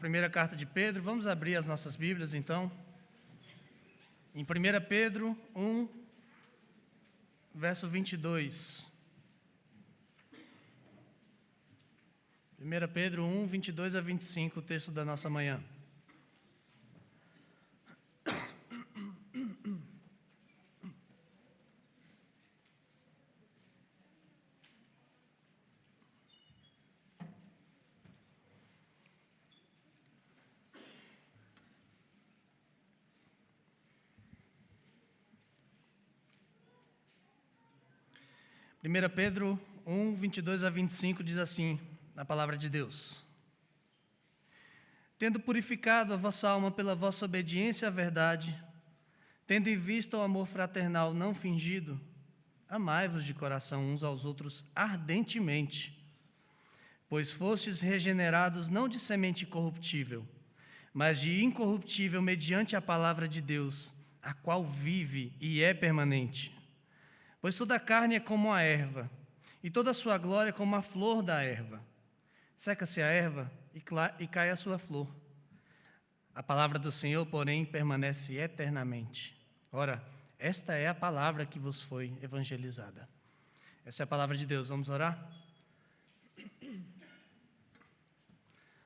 primeira carta de Pedro. Vamos abrir as nossas Bíblias, então. Em 1 Pedro 1, verso 22. 1 Pedro 1, 22 a 25, o texto da nossa manhã. Primeira Pedro 1, 22 a 25 diz assim, na palavra de Deus: Tendo purificado a vossa alma pela vossa obediência à verdade, tendo em vista o amor fraternal não fingido, amai-vos de coração uns aos outros ardentemente, pois fostes regenerados não de semente corruptível, mas de incorruptível mediante a palavra de Deus, a qual vive e é permanente. Pois toda a carne é como a erva, e toda a sua glória como a flor da erva. Seca-se a erva e cai a sua flor. A palavra do Senhor, porém, permanece eternamente. Ora, esta é a palavra que vos foi evangelizada. Essa é a palavra de Deus. Vamos orar?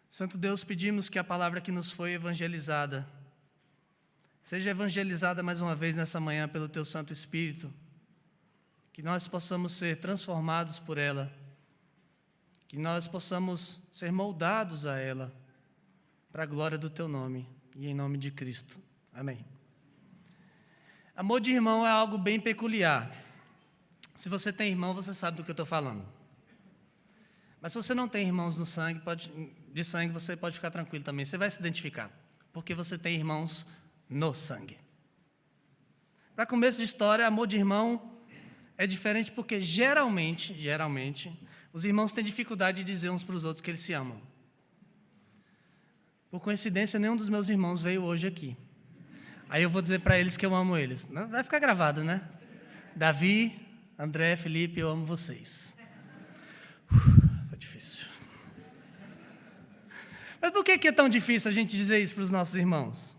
Santo Deus, pedimos que a palavra que nos foi evangelizada seja evangelizada mais uma vez nessa manhã pelo Teu Santo Espírito, que nós possamos ser transformados por ela, que nós possamos ser moldados a ela, para a glória do Teu nome e em nome de Cristo. Amém. Amor de irmão é algo bem peculiar. Se você tem irmão, você sabe do que eu estou falando. Mas se você não tem irmãos no sangue, de sangue, você pode ficar tranquilo também. Você vai se identificar, porque você tem irmãos no sangue. Para começo de história, amor de irmão é diferente porque geralmente, os irmãos têm dificuldade de dizer uns para os outros que eles se amam. Por coincidência, nenhum dos meus irmãos veio hoje aqui. Aí eu vou dizer para eles que eu amo eles. Vai ficar gravado, né? Davi, André, Felipe, eu amo vocês. Foi difícil. Mas por que é tão difícil a gente dizer isso para os nossos irmãos?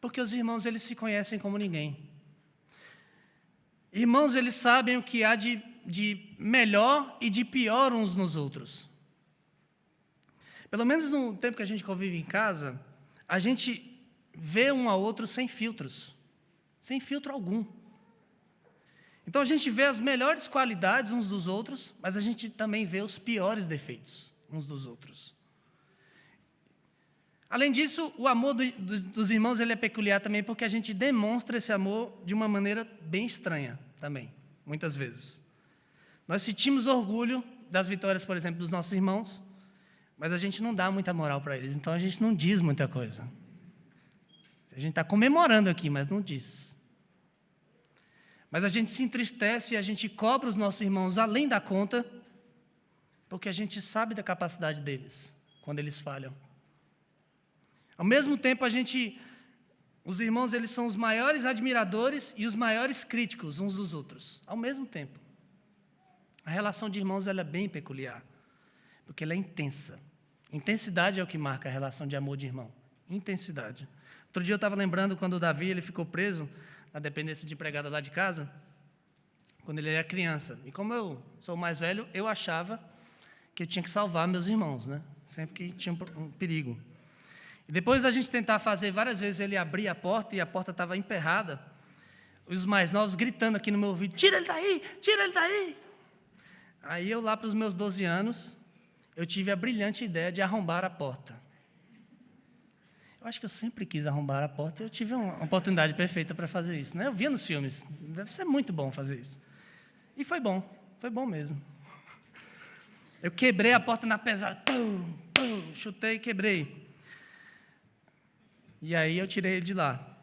Porque os irmãos, eles se conhecem como ninguém. Irmãos, eles sabem o que há de melhor e de pior uns nos outros. Pelo menos no tempo que a gente convive em casa, a gente vê um ao outro sem filtros, sem filtro algum. Então a gente vê as melhores qualidades uns dos outros, mas a gente também vê os piores defeitos uns dos outros. Além disso, o amor dos irmãos ele é peculiar também porque a gente demonstra esse amor de uma maneira bem estranha também, muitas vezes. Nós sentimos orgulho das vitórias, por exemplo, dos nossos irmãos, mas a gente não dá muita moral para eles, então a gente não diz muita coisa. A gente está comemorando aqui, mas não diz. Mas a gente se entristece e a gente cobra os nossos irmãos além da conta, porque a gente sabe da capacidade deles, quando eles falham. Ao mesmo tempo, os irmãos, eles são os maiores admiradores e os maiores críticos uns dos outros, ao mesmo tempo. A relação de irmãos, ela é bem peculiar, porque ela é intensa. Intensidade é o que marca a relação de amor de irmão. Intensidade. Outro dia eu estava lembrando quando o Davi ele ficou preso na dependência de empregada lá de casa, quando ele era criança. E como eu sou o mais velho, eu achava que eu tinha que salvar meus irmãos, né? Sempre que tinha um perigo. E depois da gente tentar fazer várias vezes ele abrir a porta e a porta estava emperrada, os mais novos gritando aqui no meu ouvido, tira ele daí, tira ele daí. Aí eu lá para os meus 12 anos, eu tive a brilhante ideia de arrombar a porta. Eu acho que eu sempre quis arrombar a porta e eu tive uma oportunidade perfeita para fazer isso, né? Eu via nos filmes, deve ser muito bom fazer isso. E foi bom mesmo. Eu quebrei a porta na pesada, chutei e quebrei. E aí eu tirei ele de lá.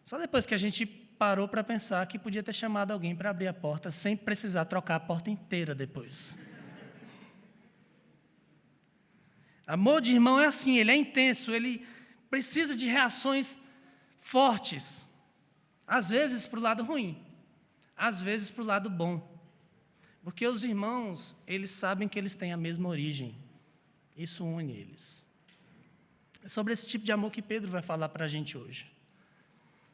Só depois que a gente parou para pensar que podia ter chamado alguém para abrir a porta sem precisar trocar a porta inteira depois. Amor de irmão é assim, ele é intenso, ele precisa de reações fortes. Às vezes para o lado ruim, às vezes para o lado bom. Porque os irmãos, eles sabem que eles têm a mesma origem. Isso une eles. É sobre esse tipo de amor que Pedro vai falar para a gente hoje.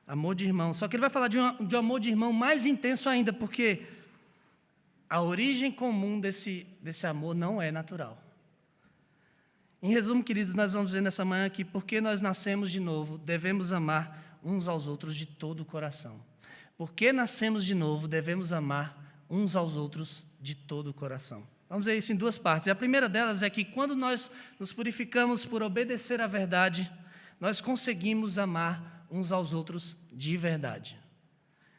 Amor de irmão. Só que ele vai falar de um amor de irmão mais intenso ainda, porque a origem comum desse amor não é natural. Em resumo, queridos, nós vamos ver nessa manhã que porque nós nascemos de novo, devemos amar uns aos outros de todo o coração. Porque nascemos de novo, devemos amar uns aos outros de todo o coração. Vamos ver isso em duas partes. E a primeira delas é que quando nós nos purificamos por obedecer à verdade, nós conseguimos amar uns aos outros de verdade.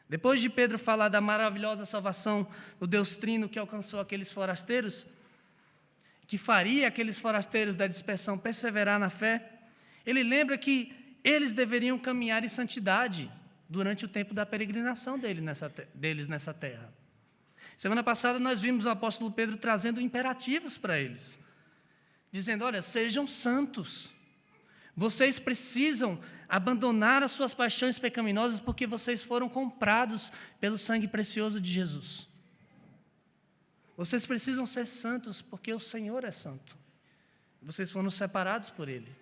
Depois de Pedro falar da maravilhosa salvação do Deus Trino que alcançou aqueles forasteiros, que faria aqueles forasteiros da dispersão perseverar na fé, ele lembra que eles deveriam caminhar em santidade durante o tempo da peregrinação deles nessa terra. Semana passada nós vimos o apóstolo Pedro trazendo imperativos para eles, dizendo, olha, sejam santos. Vocês precisam abandonar as suas paixões pecaminosas porque vocês foram comprados pelo sangue precioso de Jesus. Vocês precisam ser santos porque o Senhor é santo. Vocês foram separados por Ele.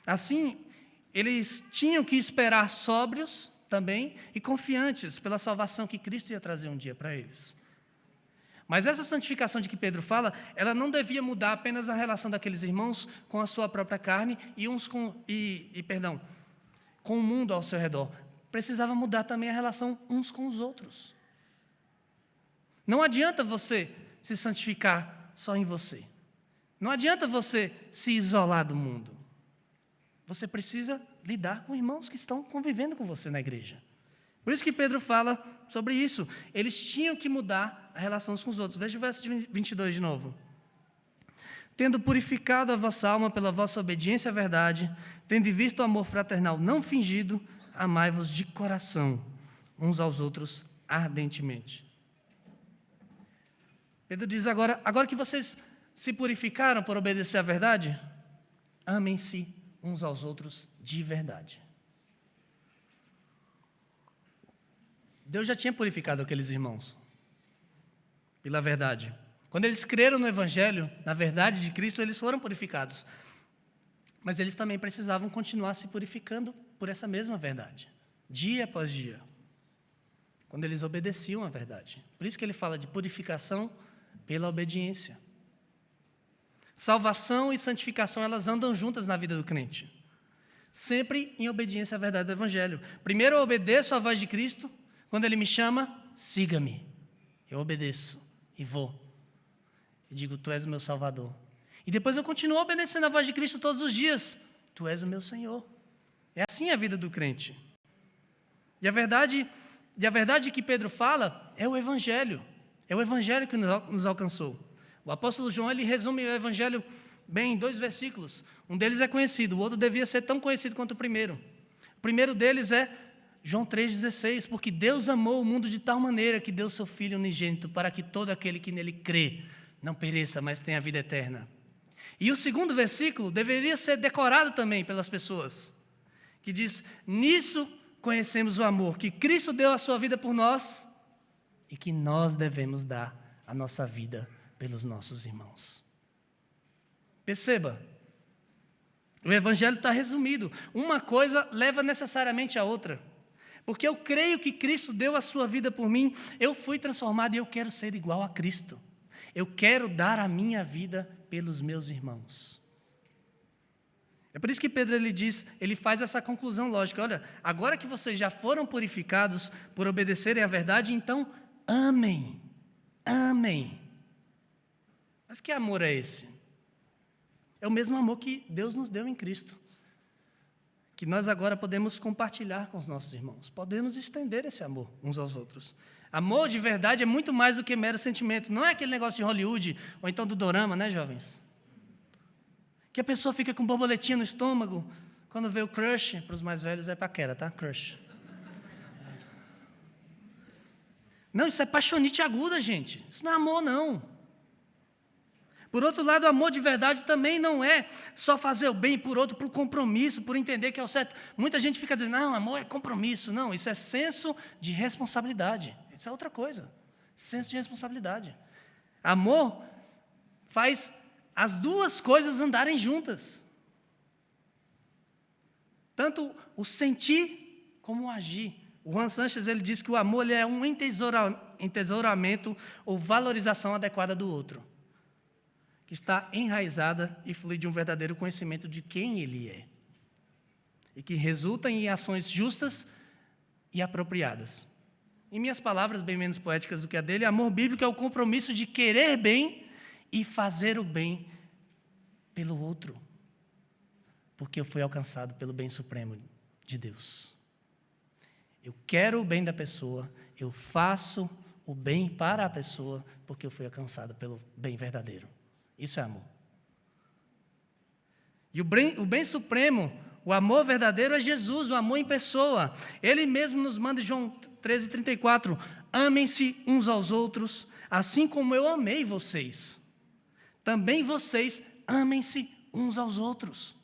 Assim, eles tinham que esperar sóbrios também e confiantes pela salvação que Cristo ia trazer um dia para eles. Mas essa santificação de que Pedro fala, ela não devia mudar apenas a relação daqueles irmãos com a sua própria carne com o mundo ao seu redor. Precisava mudar também a relação uns com os outros. Não adianta você se santificar só em você. Não adianta você se isolar do mundo. Você precisa lidar com irmãos que estão convivendo com você na igreja. Por isso que Pedro fala sobre isso. Eles tinham que mudar a relação uns com os outros. Veja o verso 22 de novo. Tendo purificado a vossa alma pela vossa obediência à verdade, tendo visto o amor fraternal não fingido, amai-vos de coração, uns aos outros ardentemente. Pedro diz agora que vocês se purificaram por obedecer à verdade, amem-se uns aos outros de verdade. Deus já tinha purificado aqueles irmãos pela verdade. Quando eles creram no Evangelho, na verdade de Cristo, eles foram purificados. Mas eles também precisavam continuar se purificando por essa mesma verdade, dia após dia, quando eles obedeciam à verdade. Por isso que ele fala de purificação pela obediência. Salvação e santificação, elas andam juntas na vida do crente, sempre em obediência à verdade do Evangelho. Primeiro eu obedeço à voz de Cristo. Quando Ele me chama, siga-me. Eu obedeço e vou. E digo, Tu és o meu Salvador. E depois eu continuo obedecendo à voz de Cristo todos os dias. Tu és o meu Senhor. É assim a vida do crente. E a verdade que Pedro fala é o Evangelho. É o Evangelho que nos alcançou. O apóstolo João, ele resume o Evangelho bem em 2 versículos. Um deles é conhecido, o outro devia ser tão conhecido quanto o primeiro. O primeiro deles é João 3,16, porque Deus amou o mundo de tal maneira que deu seu Filho unigênito para que todo aquele que nele crê não pereça, mas tenha vida eterna. E o segundo versículo deveria ser decorado também pelas pessoas, que diz, nisso conhecemos o amor, que Cristo deu a sua vida por nós e que nós devemos dar a nossa vida pelos nossos irmãos. Perceba, o Evangelho está resumido. Uma coisa leva necessariamente a outra. Porque eu creio que Cristo deu a sua vida por mim, eu fui transformado e eu quero ser igual a Cristo. Eu quero dar a minha vida pelos meus irmãos. É por isso que Pedro ele faz essa conclusão lógica. Olha, agora que vocês já foram purificados por obedecerem à verdade, então amem. Amem. Mas que amor é esse? É o mesmo amor que Deus nos deu em Cristo, que nós agora podemos compartilhar com os nossos irmãos. Podemos estender esse amor uns aos outros. Amor de verdade é muito mais do que mero sentimento. Não é aquele negócio de Hollywood, ou então do dorama, né, jovens? Que a pessoa fica com borboletinha no estômago quando vê o crush. Para os mais velhos é paquera, tá? Crush. Não, isso é paixonite aguda, gente. Isso não é amor, não. Por outro lado, o amor de verdade também não é só fazer o bem por outro, por compromisso, por entender que é o certo. Muita gente fica dizendo, não, amor é compromisso. Não, isso é senso de responsabilidade. Isso é outra coisa. Senso de responsabilidade. Amor faz as duas coisas andarem juntas. tanto o sentir como o agir. O Juan Sanches ele diz que o amor ele é um entesouramento ou valorização adequada do outro, que está enraizada e flui de um verdadeiro conhecimento de quem ele é, e que resulta em ações justas e apropriadas. Em minhas palavras, bem menos poéticas do que a dele, amor bíblico é o compromisso de querer bem e fazer o bem pelo outro, porque eu fui alcançado pelo bem supremo de Deus. Eu quero o bem da pessoa, eu faço o bem para a pessoa, porque eu fui alcançado pelo bem verdadeiro. Isso é amor. E o bem supremo, o amor verdadeiro é Jesus, o amor em pessoa. Ele mesmo nos manda em João 13:34, amem-se uns aos outros, assim como eu amei vocês. Também vocês amem-se uns aos outros.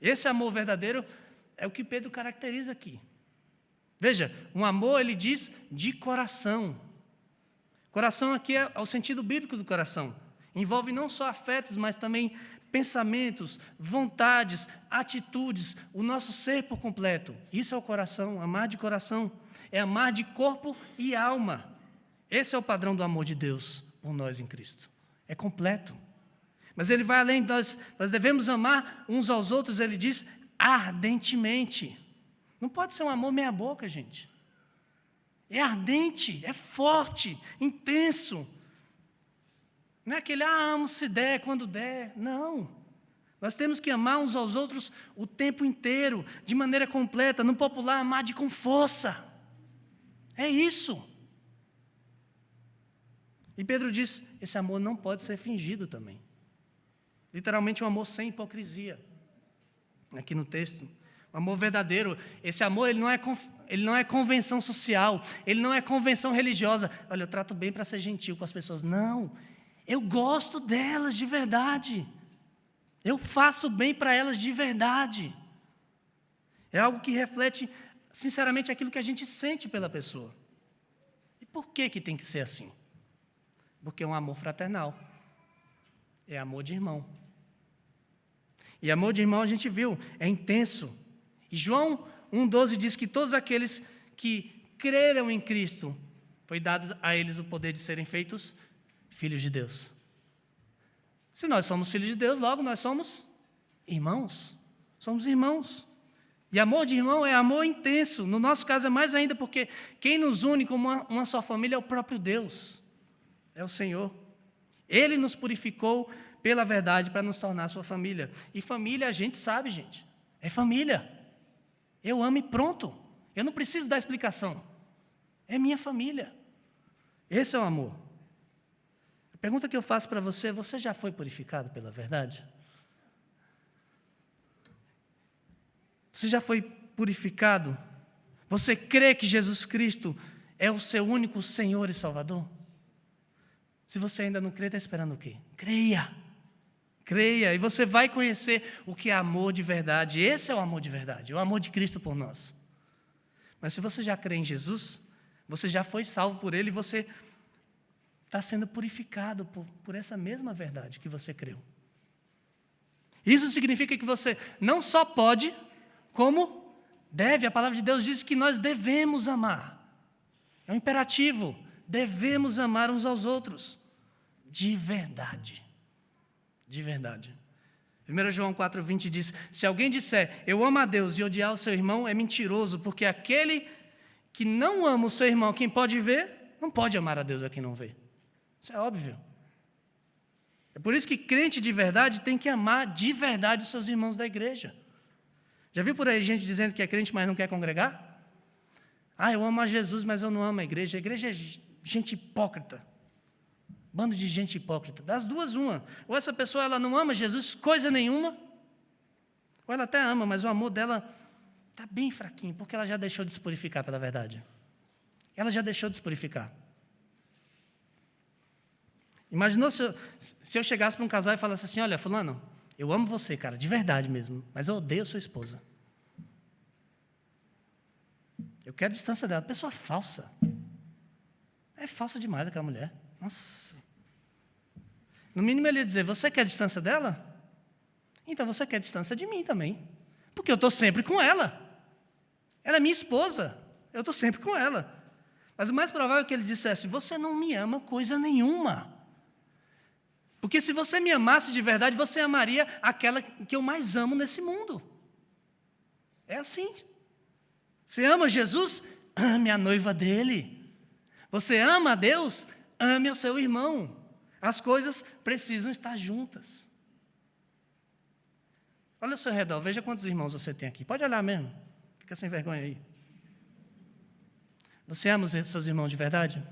Esse amor verdadeiro é o que Pedro caracteriza aqui. Veja, um amor, ele diz, de coração. Coração aqui é o sentido bíblico do coração. Envolve não só afetos, mas também pensamentos, vontades, atitudes, o nosso ser por completo. Isso é o coração, amar de coração. É amar de corpo e alma. Esse é o padrão do amor de Deus por nós em Cristo. É completo. Mas ele vai além, nós devemos amar uns aos outros, ele diz, ardentemente. Não pode ser um amor meia boca, gente. É ardente, é forte, intenso. Não é aquele, amo se der, quando der. Não. Nós temos que amar uns aos outros o tempo inteiro, de maneira completa. No popular, amar com força. É isso. E Pedro diz, esse amor não pode ser fingido também. Literalmente um amor sem hipocrisia. Aqui no texto. O amor verdadeiro, esse amor ele não é convenção social, ele não é convenção religiosa. Olha, eu trato bem para ser gentil com as pessoas. Não, eu gosto delas de verdade. Eu faço bem para elas de verdade. É algo que reflete, sinceramente, aquilo que a gente sente pela pessoa. E por que tem que ser assim? Porque é um amor fraternal. É amor de irmão. E amor de irmão, a gente viu, é intenso. E João 1,12 diz que todos aqueles que creram em Cristo, foi dado a eles o poder de serem feitos filhos de Deus. Se nós somos filhos de Deus, logo nós somos irmãos. Somos irmãos. E amor de irmão é amor intenso. No nosso caso é mais ainda, porque quem nos une como uma só família é o próprio Deus. É o Senhor. Ele nos purificou pela verdade para nos tornar sua família. E família, a gente sabe, gente. É família. Eu amo e pronto. Eu não preciso dar explicação. É minha família. Esse é o amor. A pergunta que eu faço para você, você já foi purificado pela verdade? Você já foi purificado? Você crê que Jesus Cristo é o seu único Senhor e Salvador? Se você ainda não crê, está esperando o quê? Creia. Creia, e você vai conhecer o que é amor de verdade. Esse é o amor de verdade, o amor de Cristo por nós. Mas se você já crê em Jesus, você já foi salvo por Ele, e você está sendo purificado por essa mesma verdade que você creu. Isso significa que você não só pode, como deve. A palavra de Deus diz que nós devemos amar. É um imperativo. Devemos amar uns aos outros. De verdade. De verdade. 1 João 4,20 diz, se alguém disser, eu amo a Deus e odiar o seu irmão, é mentiroso, porque aquele que não ama o seu irmão, quem pode ver, não pode amar a Deus a quem não vê. Isso é óbvio. É por isso que crente de verdade tem que amar de verdade os seus irmãos da igreja. Já viu por aí gente dizendo que é crente, mas não quer congregar? Eu amo a Jesus, mas eu não amo a igreja. A igreja é gente hipócrita. Bando de gente hipócrita. Das duas, uma. Ou essa pessoa ela não ama Jesus coisa nenhuma, ou ela até ama, mas o amor dela está bem fraquinho, porque ela já deixou de se purificar pela verdade. Ela já deixou de se purificar. Imaginou se eu chegasse para um casal e falasse assim, olha, fulano, eu amo você, cara, de verdade mesmo, mas eu odeio sua esposa. Eu quero a distância dela. Pessoa falsa. É falsa demais aquela mulher. Nossa. No mínimo ele ia dizer, você quer a distância dela? Então você quer a distância de mim também. Porque Porque eu estou sempre com ela. Ela é minha esposa. Eu estou sempre com ela. Mas o mais provável é que ele dissesse: você não me ama coisa nenhuma. Porque se você me amasse de verdade, você amaria aquela que eu mais amo nesse mundo. É assim. Você ama Jesus? Ame a noiva dele. Você ama a Deus? Ame o seu irmão. As coisas precisam estar juntas. Olha ao seu redor, veja quantos irmãos você tem aqui. Pode olhar mesmo. Fica sem vergonha aí. Você ama os seus irmãos de verdade?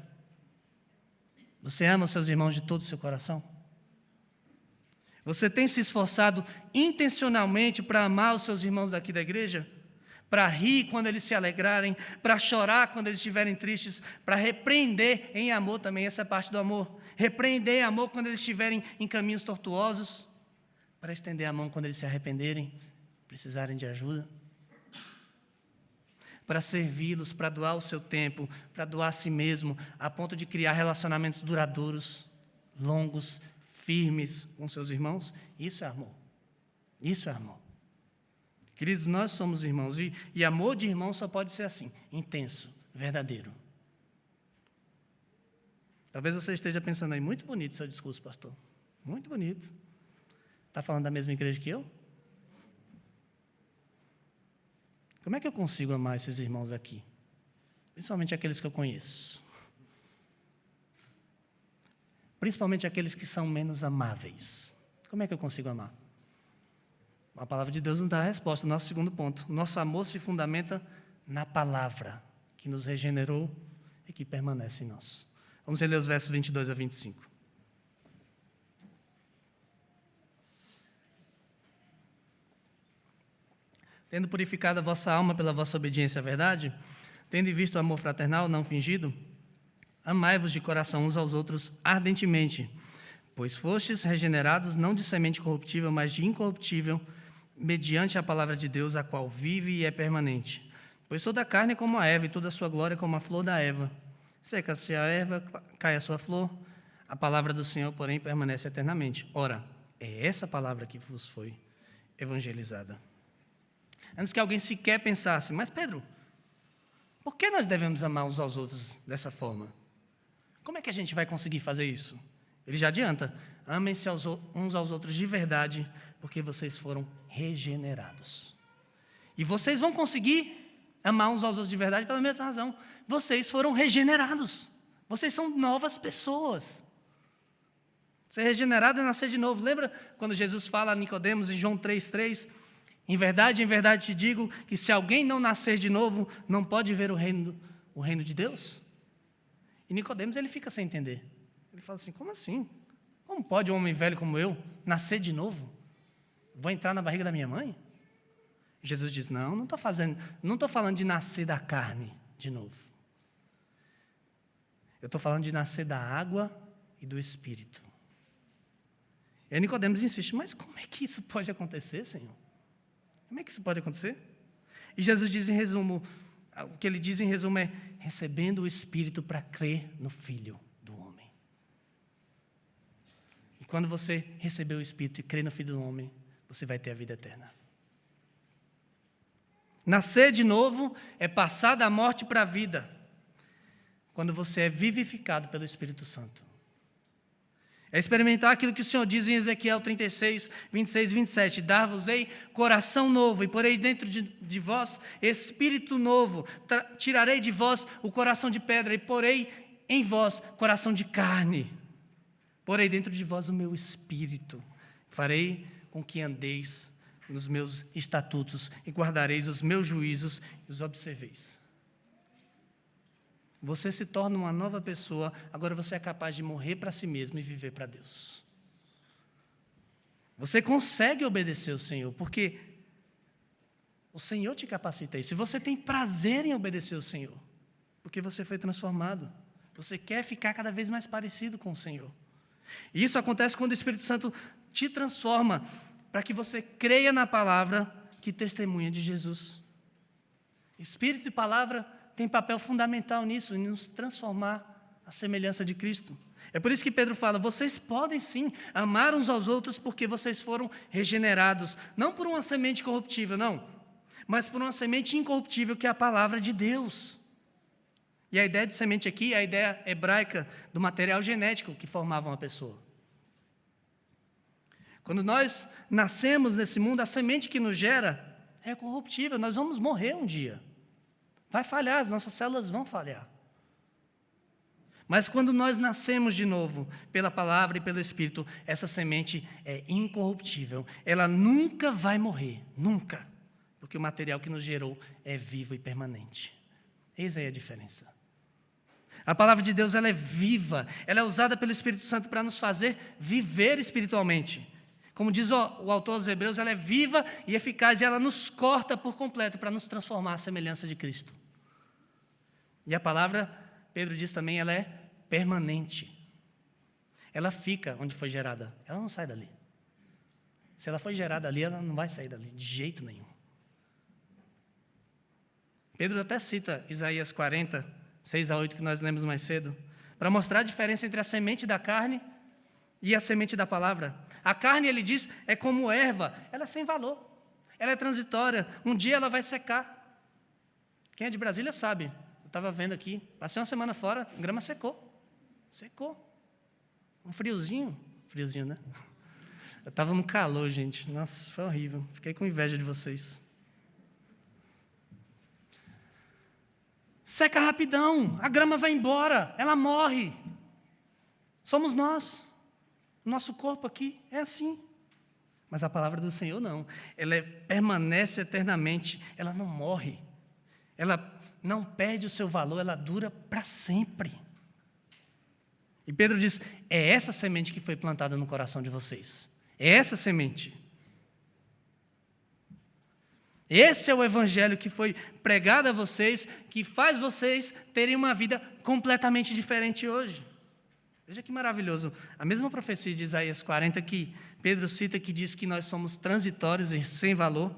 Você ama os seus irmãos de todo o seu coração? Você tem se esforçado intencionalmente para amar os seus irmãos daqui da igreja? Para rir quando eles se alegrarem, para chorar quando eles estiverem tristes, para repreender em amor também, essa é parte do amor. Repreender em amor quando eles estiverem em caminhos tortuosos, para estender a mão quando eles se arrependerem, precisarem de ajuda. Para servi-los, para doar o seu tempo, para doar a si mesmo, a ponto de criar relacionamentos duradouros, longos, firmes com seus irmãos. Isso é amor. Isso é amor. Queridos, nós somos irmãos e amor de irmão só pode ser assim, intenso, verdadeiro. Talvez você esteja pensando aí, muito bonito seu discurso, pastor. Muito bonito. Está falando da mesma igreja que eu? Como é que eu consigo amar esses irmãos aqui? Principalmente aqueles que eu conheço. Principalmente aqueles que são menos amáveis. Como é que eu consigo amar? A palavra de Deus nos dá a resposta, o nosso segundo ponto. Nosso amor se fundamenta na palavra que nos regenerou e que permanece em nós. Vamos ler os versos 22 a 25. Tendo purificado a vossa alma pela vossa obediência à verdade, tendo visto o amor fraternal não fingido, amai-vos de coração uns aos outros ardentemente, pois fostes regenerados não de semente corruptível, mas de incorruptível, mediante a palavra de Deus, a qual vive e é permanente. Pois toda a carne é como a erva, e toda a sua glória é como a flor da erva. Seca-se a erva, cai a sua flor, a palavra do Senhor, porém, permanece eternamente. Ora, é essa palavra que vos foi evangelizada. Antes que alguém sequer pensasse, mas Pedro, por que nós devemos amar uns aos outros dessa forma? Como é que a gente vai conseguir fazer isso? Ele já adianta, amem-se uns aos outros de verdade, porque vocês foram regenerados. E vocês vão conseguir amar uns aos outros de verdade pela mesma razão. Vocês foram regenerados. Vocês são novas pessoas. Ser regenerado é nascer de novo. Lembra quando Jesus fala a Nicodemos em João 3,3? Em verdade te digo que se alguém não nascer de novo, não pode ver o reino de Deus. E Nicodemos, ele fica sem entender. Ele fala assim, como assim? Como pode um homem velho como eu nascer de novo? Vou entrar na barriga da minha mãe? Jesus diz, não estou falando de nascer da carne de novo. Eu estou falando de nascer da água e do Espírito. E aí Nicodemos insiste, mas como é que isso pode acontecer, Senhor? Como é que isso pode acontecer? E Jesus diz em resumo, o que ele diz em resumo é, recebendo o Espírito para crer no Filho do homem. E quando você receber o Espírito e crer no Filho do homem, você vai ter a vida eterna. Nascer de novo é passar da morte para a vida, quando você é vivificado pelo Espírito Santo. É experimentar aquilo que o Senhor diz em Ezequiel 36, 26 e 27. Dar-vos-ei coração novo, e porei dentro de vós espírito novo. Tirarei de vós o coração de pedra, e porei em vós coração de carne. Porei dentro de vós o meu espírito. Farei com que andeis nos meus estatutos, e guardareis os meus juízos, e os observeis. Você se torna uma nova pessoa, agora você é capaz de morrer para si mesmo e viver para Deus. Você consegue obedecer o Senhor, porque o Senhor te capacita a isso. Se você tem prazer em obedecer o Senhor, porque você foi transformado, você quer ficar cada vez mais parecido com o Senhor. E isso acontece quando o Espírito Santo te transforma, para que você creia na palavra que testemunha de Jesus. Espírito e palavra tem papel fundamental nisso, em nos transformar à semelhança de Cristo. É por isso que Pedro fala, vocês podem sim amar uns aos outros porque vocês foram regenerados, não por uma semente corruptível, não, mas por uma semente incorruptível que é a palavra de Deus. E a ideia de semente aqui é a ideia hebraica do material genético que formava uma pessoa. Quando nós nascemos nesse mundo, a semente que nos gera é corruptível, nós vamos morrer um dia. Vai falhar, as nossas células vão falhar. Mas quando nós nascemos de novo, pela palavra e pelo Espírito, essa semente é incorruptível. Ela nunca vai morrer, nunca. Porque o material que nos gerou é vivo e permanente. Eis aí a diferença. A palavra de Deus, ela é viva, ela é usada pelo Espírito Santo para nos fazer viver espiritualmente. Como diz o autor aos Hebreus, ela é viva e eficaz e ela nos corta por completo para nos transformar à semelhança de Cristo. E a palavra, Pedro diz também, ela é permanente. Ela fica onde foi gerada, ela não sai dali. Se ela foi gerada ali, ela não vai sair dali, de jeito nenhum. Pedro até cita Isaías 40, 6-8, que nós lemos mais cedo, para mostrar a diferença entre a semente da carne e a semente da palavra. A carne, ele diz, é como erva, ela é sem valor, ela é transitória, um dia ela vai secar. Quem é de Brasília sabe, eu estava vendo aqui, passei uma semana fora, a grama secou. Um friozinho, né? Eu estava no calor, gente, nossa, foi horrível, fiquei com inveja de vocês. Seca rapidão, a grama vai embora, ela morre. Somos nós, o nosso corpo aqui é assim. Mas a palavra do Senhor não, ela permanece eternamente, ela não morre, ela não perde o seu valor, ela dura para sempre. E Pedro diz, é essa semente que foi plantada no coração de vocês, é essa semente. Esse é o evangelho que foi pregado a vocês, que faz vocês terem uma vida completamente diferente hoje. Veja que maravilhoso. A mesma profecia de Isaías 40 que Pedro cita, que diz que nós somos transitórios e sem valor,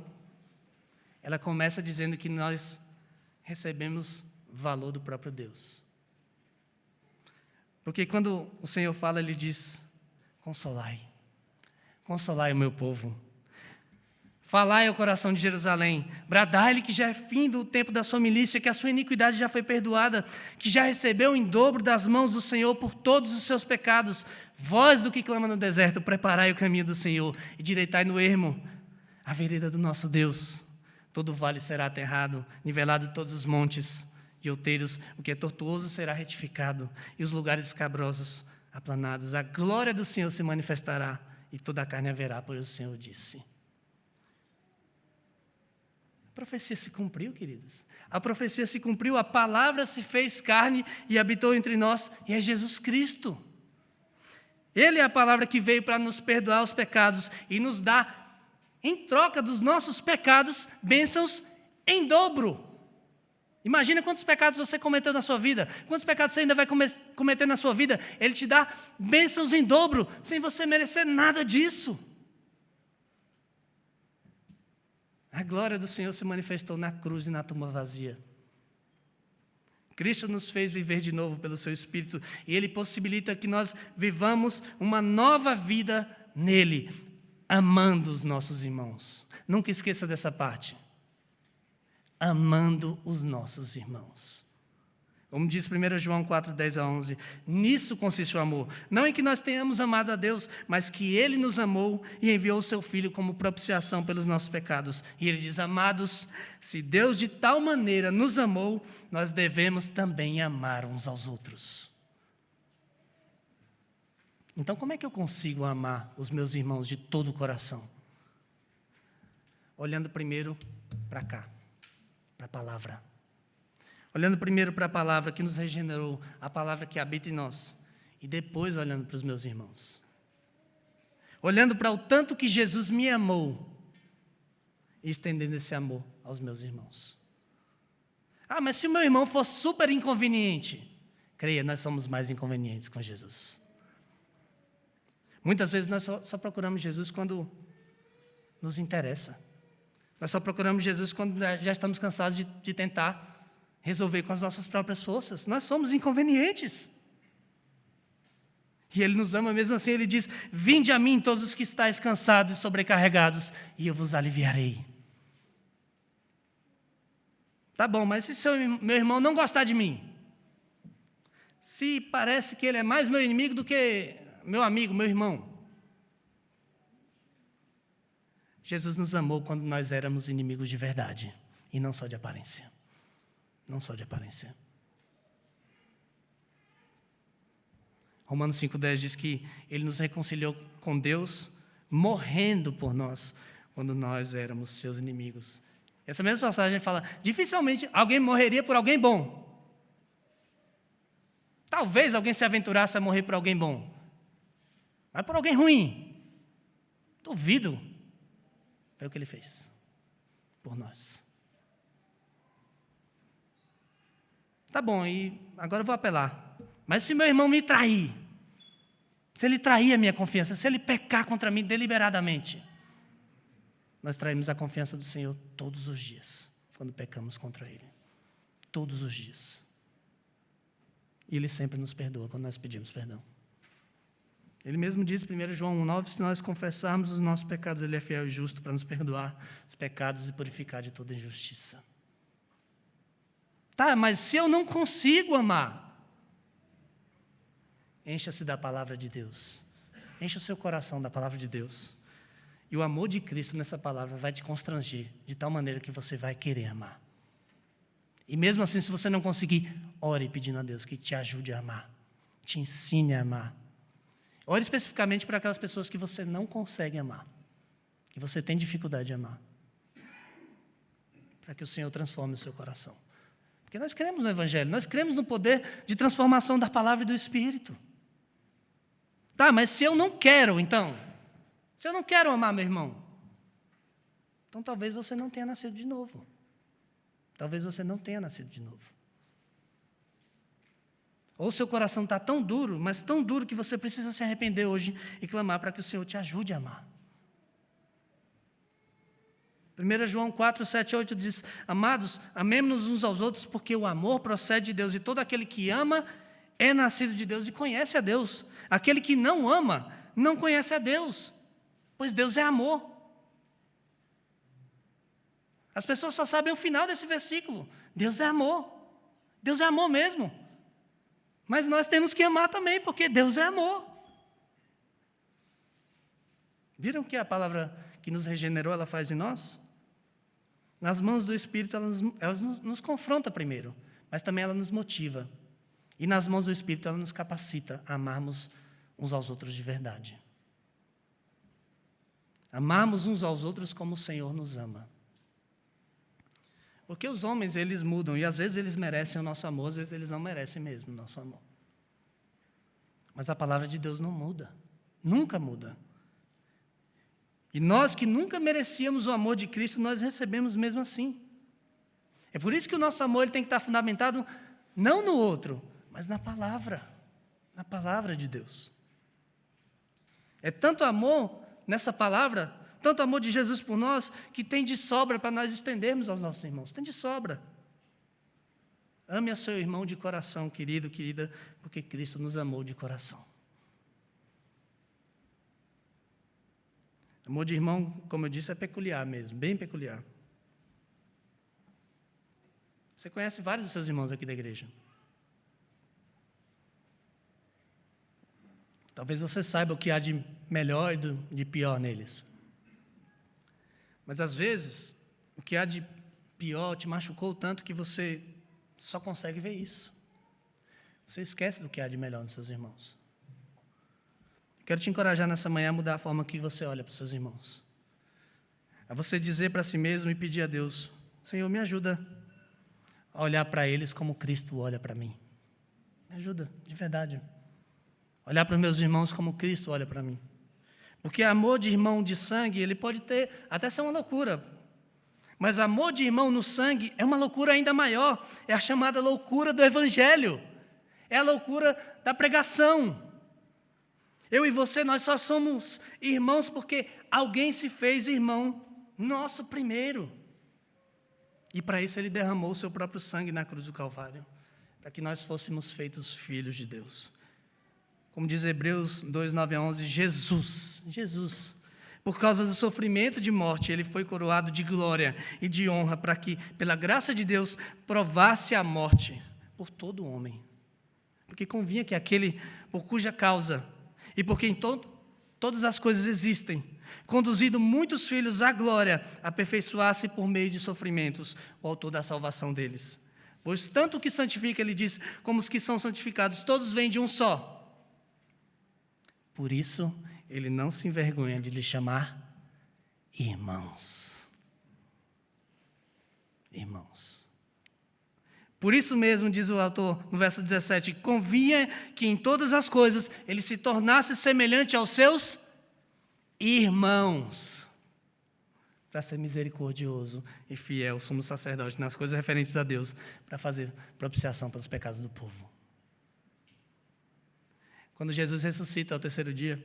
ela começa dizendo que nós recebemos valor do próprio Deus. Porque quando o Senhor fala, Ele diz, consolai o meu povo. Falai ao coração de Jerusalém, bradai-lhe que já é fim do tempo da sua milícia, que a sua iniquidade já foi perdoada, que já recebeu em dobro das mãos do Senhor por todos os seus pecados. Vós do que clama no deserto, preparai o caminho do Senhor e direitai no ermo a vereda do nosso Deus. Todo vale será aterrado, nivelado todos os montes e outeiros, o que é tortuoso será retificado, e os lugares escabrosos aplanados. A glória do Senhor se manifestará, e toda a carne haverá, pois o Senhor disse. A profecia se cumpriu, queridos. A profecia se cumpriu, a palavra se fez carne e habitou entre nós, e é Jesus Cristo. Ele é a palavra que veio para nos perdoar os pecados e nos dar, em troca dos nossos pecados, bênçãos em dobro. Imagina quantos pecados você cometeu na sua vida, quantos pecados você ainda vai cometer na sua vida. Ele te dá bênçãos em dobro, sem você merecer nada disso. A glória do Senhor se manifestou na cruz e na tumba vazia. Cristo nos fez viver de novo pelo seu Espírito, e Ele possibilita que nós vivamos uma nova vida nele, amando os nossos irmãos. Nunca esqueça dessa parte. Amando os nossos irmãos. Como diz 1 João 4, 10-11, nisso consiste o amor, não em que nós tenhamos amado a Deus, mas que Ele nos amou e enviou o Seu Filho como propiciação pelos nossos pecados. E Ele diz, amados, se Deus de tal maneira nos amou, nós devemos também amar uns aos outros. Então, como é que eu consigo amar os meus irmãos de todo o coração? Olhando primeiro para cá, para a palavra. Olhando primeiro para a palavra que nos regenerou, a palavra que habita em nós, e depois olhando para os meus irmãos. Olhando para o tanto que Jesus me amou, e estendendo esse amor aos meus irmãos. Ah, mas se o meu irmão for super inconveniente, creia, nós somos mais inconvenientes com Jesus. Muitas vezes nós só procuramos Jesus quando nos interessa. Nós só procuramos Jesus quando já estamos cansados de tentar resolver com as nossas próprias forças. Nós somos inconvenientes. E Ele nos ama mesmo assim. Ele diz, vinde a mim todos os que estáis cansados e sobrecarregados, e eu vos aliviarei. Tá bom, mas se meu irmão não gostar de mim? Se parece que ele é mais meu inimigo do que meu amigo, meu irmão? Jesus nos amou quando nós éramos inimigos de verdade, e não só de aparência. Não só de aparência. Romanos 5,10 diz que Ele nos reconciliou com Deus, morrendo por nós, quando nós éramos seus inimigos. Essa mesma passagem fala, dificilmente alguém morreria por alguém bom. Talvez alguém se aventurasse a morrer por alguém bom, mas por alguém ruim, duvido. Foi o que Ele fez por nós. Tá bom, e agora eu vou apelar. Mas se meu irmão me trair, se ele trair a minha confiança, se ele pecar contra mim deliberadamente, nós traímos a confiança do Senhor todos os dias, quando pecamos contra Ele. Todos os dias. E Ele sempre nos perdoa quando nós pedimos perdão. Ele mesmo diz, 1 João 1,9, se nós confessarmos os nossos pecados, Ele é fiel e justo para nos perdoar os pecados e purificar de toda injustiça. Tá, mas se eu não consigo amar, encha-se da palavra de Deus. Encha o seu coração da palavra de Deus. E o amor de Cristo nessa palavra vai te constranger de tal maneira que você vai querer amar. E mesmo assim, se você não conseguir, ore pedindo a Deus que te ajude a amar. Te ensine a amar. Ore especificamente para aquelas pessoas que você não consegue amar. Que você tem dificuldade de amar. Para que o Senhor transforme o seu coração. Porque nós cremos no Evangelho, nós cremos no poder de transformação da palavra e do Espírito. Tá, mas se eu não quero, então, se eu não quero amar meu irmão, então talvez você não tenha nascido de novo. Talvez você não tenha nascido de novo. Ou seu coração está tão duro, mas tão duro que você precisa se arrepender hoje e clamar para que o Senhor te ajude a amar. 1 João 4, 7 e 8 diz, amados, amemo-nos uns aos outros, porque o amor procede de Deus, e todo aquele que ama é nascido de Deus e conhece a Deus. Aquele que não ama, não conhece a Deus, pois Deus é amor. As pessoas só sabem o final desse versículo. Deus é amor. Deus é amor mesmo. Mas nós temos que amar também, porque Deus é amor. Viram que a palavra que nos regenerou, ela faz em nós? Nas mãos do Espírito, ela nos confronta primeiro, mas também ela nos motiva. E nas mãos do Espírito, ela nos capacita a amarmos uns aos outros de verdade. Amarmos uns aos outros como o Senhor nos ama. Porque os homens, eles mudam, e às vezes eles merecem o nosso amor, às vezes eles não merecem mesmo o nosso amor. Mas a palavra de Deus não muda, nunca muda. E nós que nunca merecíamos o amor de Cristo, nós recebemos mesmo assim. É por isso que o nosso amor ele tem que estar fundamentado não no outro, mas na palavra de Deus. É tanto amor nessa palavra, tanto amor de Jesus por nós, que tem de sobra para nós estendermos aos nossos irmãos. Tem de sobra. Ame a seu irmão de coração, querido, querida, porque Cristo nos amou de coração. Amor de irmão, como eu disse, é peculiar mesmo, bem peculiar. Você conhece vários dos seus irmãos aqui da igreja. Talvez você saiba o que há de melhor e de pior neles. Mas às vezes, o que há de pior te machucou tanto que você só consegue ver isso. Você esquece do que há de melhor nos seus irmãos. Quero te encorajar nessa manhã a mudar a forma que você olha para os seus irmãos. A você dizer para si mesmo e pedir a Deus, Senhor, me ajuda a olhar para eles como Cristo olha para mim. Me ajuda, de verdade. Olhar para os meus irmãos como Cristo olha para mim. Porque amor de irmão de sangue, ele pode até ser uma loucura. Mas amor de irmão no sangue é uma loucura ainda maior. É a chamada loucura do Evangelho. É a loucura da pregação. Eu e você, nós só somos irmãos porque alguém se fez irmão nosso primeiro. E para isso ele derramou o seu próprio sangue na cruz do Calvário. Para que nós fôssemos feitos filhos de Deus. Como diz Hebreus 2, 9 a 11, Jesus Por causa do sofrimento de morte, ele foi coroado de glória e de honra para que, pela graça de Deus, provasse a morte por todo homem. Porque convinha que aquele por cuja causa e por quem todas as coisas existem, conduzido muitos filhos à glória, aperfeiçoasse por meio de sofrimentos o autor da salvação deles. Pois tanto o que santifica, ele diz, como os que são santificados, todos vêm de um só. Por isso, ele não se envergonha de lhe chamar irmãos. Irmãos. Por isso mesmo, diz o autor no verso 17, convinha que em todas as coisas ele se tornasse semelhante aos seus irmãos, para ser misericordioso e fiel, sumo sacerdote nas coisas referentes a Deus, para fazer propiciação pelos pecados do povo. Quando Jesus ressuscita ao terceiro dia,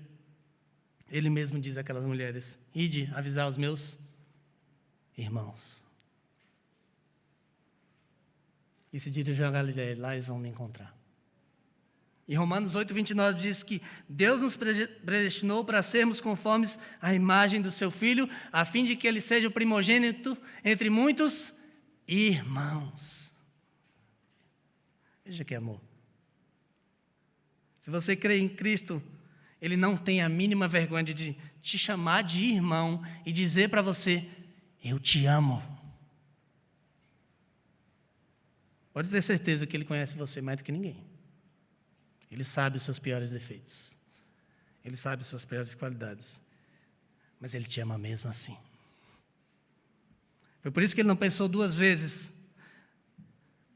ele mesmo diz àquelas mulheres, ide avisar os meus irmãos. E se dirigiu a Galileia, lá eles vão me encontrar. E Romanos 8:29 diz que Deus nos predestinou para sermos conformes à imagem do seu Filho, a fim de que ele seja o primogênito entre muitos irmãos. Veja que amor. Se você crê em Cristo, ele não tem a mínima vergonha de te chamar de irmão e dizer para você, eu te amo. Pode ter certeza que ele conhece você mais do que ninguém. Ele sabe os seus piores defeitos. Ele sabe as suas piores qualidades. Mas ele te ama mesmo assim. Foi por isso que ele não pensou duas vezes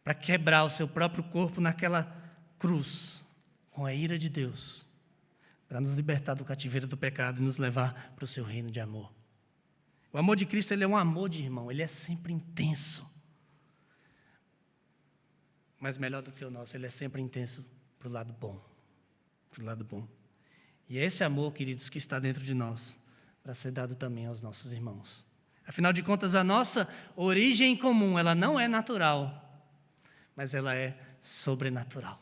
para quebrar o seu próprio corpo naquela cruz, com a ira de Deus, para nos libertar do cativeiro do pecado e nos levar para o seu reino de amor. O amor de Cristo, ele é um amor de irmão, ele é sempre intenso. Mas melhor do que o nosso, ele é sempre intenso para o lado bom. Para o lado bom. E é esse amor, queridos, que está dentro de nós, para ser dado também aos nossos irmãos. Afinal de contas, a nossa origem comum, ela não é natural, mas ela é sobrenatural.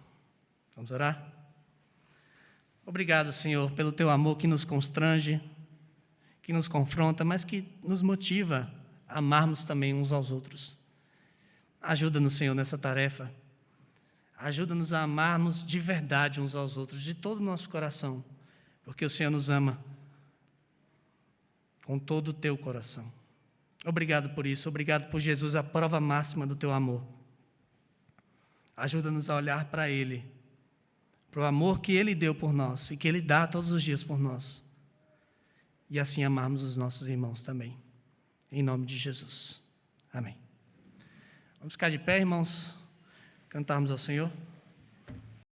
Vamos orar? Obrigado, Senhor, pelo teu amor que nos constrange, que nos confronta, mas que nos motiva a amarmos também uns aos outros. Ajuda-nos, Senhor, nessa tarefa. Ajuda-nos a amarmos de verdade uns aos outros, de todo o nosso coração, porque o Senhor nos ama com todo o teu coração. Obrigado por isso, obrigado por Jesus, a prova máxima do teu amor. Ajuda-nos a olhar para Ele, para o amor que Ele deu por nós e que Ele dá todos os dias por nós. E assim amarmos os nossos irmãos também. Em nome de Jesus. Amém. Vamos ficar de pé, irmãos, cantarmos ao Senhor.